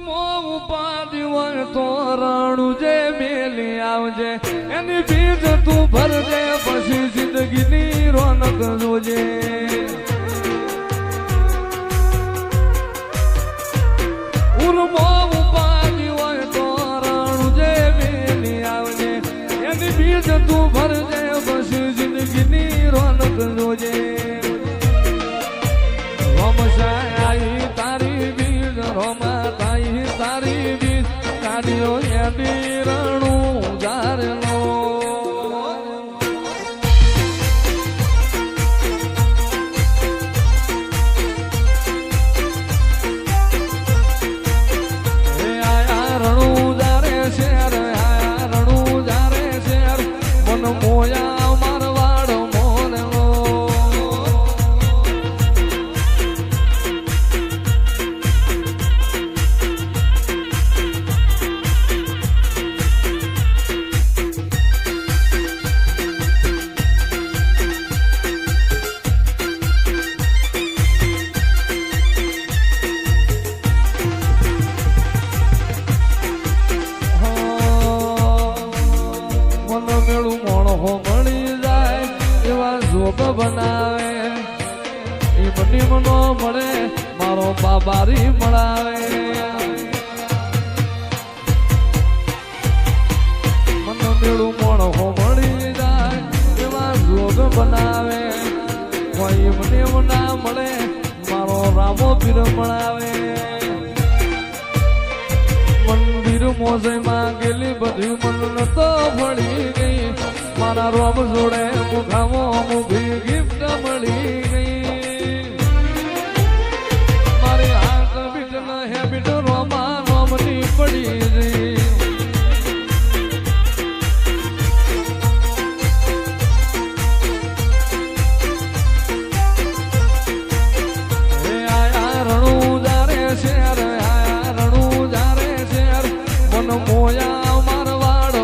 ઉપાધિ હોય તો રણું જે મેલી આવજે એની ભીડ તું ભરજે પછી જિંદગીની રોનક જોજે ઉર્મો ઉપાધિ હોય તો રણું જે મેલી આવજે એની ભીડ તું ભરજે પછી જિંદગીની રોનક જોજે રોમશાઈ તારી ભીડ રોમા તારી બીજ કાઢ્યો એની રણું જારનો આયા રણું જારે શેર આયા રણું જારે શેર મન મોયા મારવાડ મોરનો બનાવે એ મની મનો મળે મારો બાબારી મળાવે મન મેળું મોણ હો મળી જાય એવા જોગ બનાવે કોઈ મને ના મળે મારો રામો પીર મળાવે મંદિર મોજમાં ગયેલી બધી મન તો ભળી ગઈ મારા રોમ જોડે મુખામો મુખી ગિફ્ટ મળી ગઈ મારી હાથ બીટ ન હેબિટ રોમા રોમની પડી ગઈ આયા રણું જારે શેર આયા રણું જારે શેર મન મોયા મારવાડ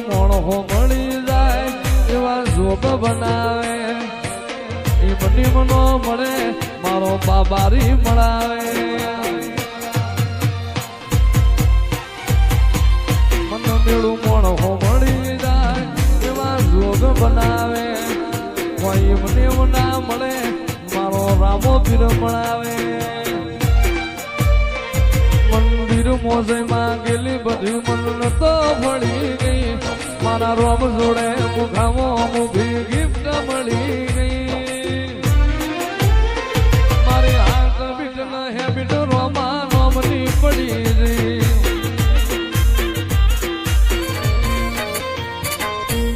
મોરનો બનાવે એ મની મનો મળે મારો બાબારી મળાવે મન મેળું મોણ હો મળી જાય એવા જોગ બનાવે કોઈ મને ના મળે મારો રામો પીર મળાવે મંદિર મોજમાં ગયેલી બધી મન તો ભળી ગઈ મારા રોમ જોડે મુખામો મુખી ગિફ્ટ મળી ગઈ મારી હાથ બીટ ન હેબિટ રોમા રોમની પડી ગઈ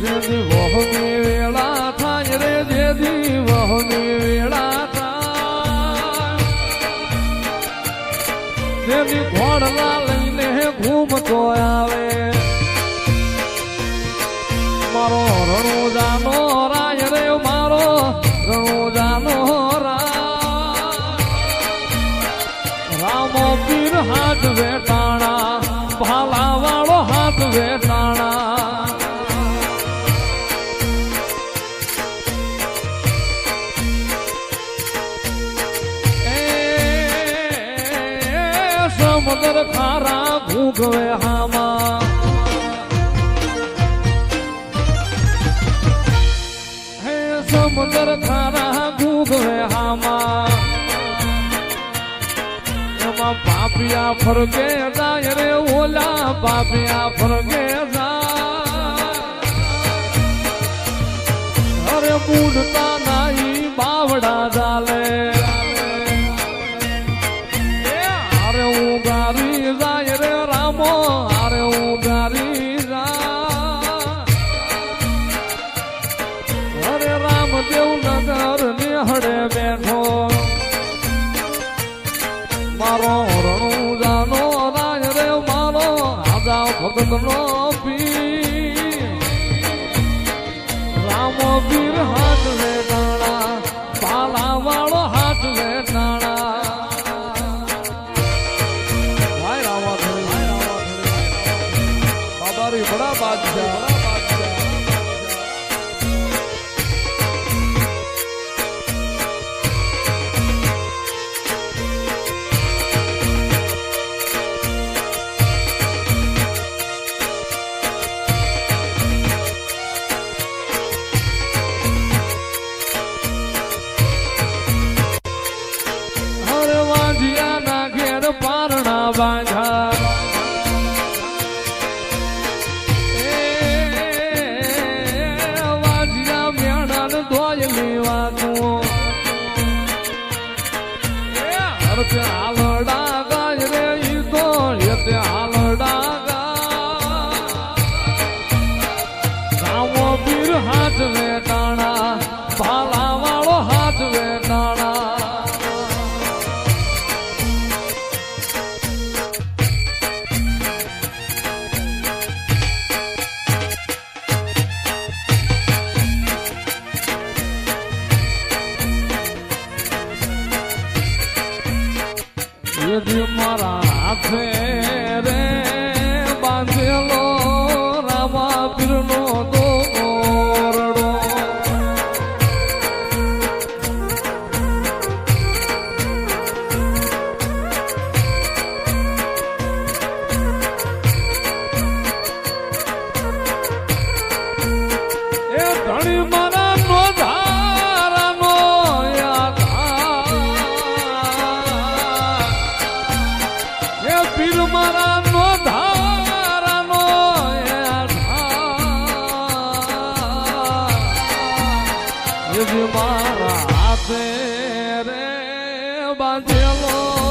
જેથી વહની વેળા થાય રે જેથી વહની વેળા થાય જેથી ઘોડલા લઈને ઘૂમતો આવે મારો રણુજાનો રાય રે મારો રણુજાનો રામો પીર હાથ વેટાણા ભાલા વાળો હાથ વેટાણા સમુદ્ર ખારા ભૂગવે હામાં સમુદ્ર ખારા ભૂગવે હામાં એમાં પાપિયા ફરકે જાય રે ઓલા પાપિયા ફરકે જાય અરે બુડતા નાઈ બાવડા ચાલે અરે ઉગારી જાય રે રામો અરે ઉગારી દેવનગર નિહળે બેઠો મારો રણુજાનો રાજ રે મારો આજા ભગત નો પીર રામ પીર હાથ રે ડાણા પાલા વાળો હાથ રે ડાણા ભાઈ રાવા બાબારી બડા બાદશાહ પારણા બાંધા વાજિયા મેણા ધોય લેવાનું હરતે હાલડા ગાય રે ઈ તો હેતે હાલડા ગામો પીર હાથ વે ટાણા ભાલા વાળો હાથ વે ટાણા મારા હાથે રે બાંધેલો રામા પીરનો દોરડો એ ધણી મારા નો ધારાનો પીર મારા નો ધારાનો મારા હાથે રે બાંધેલો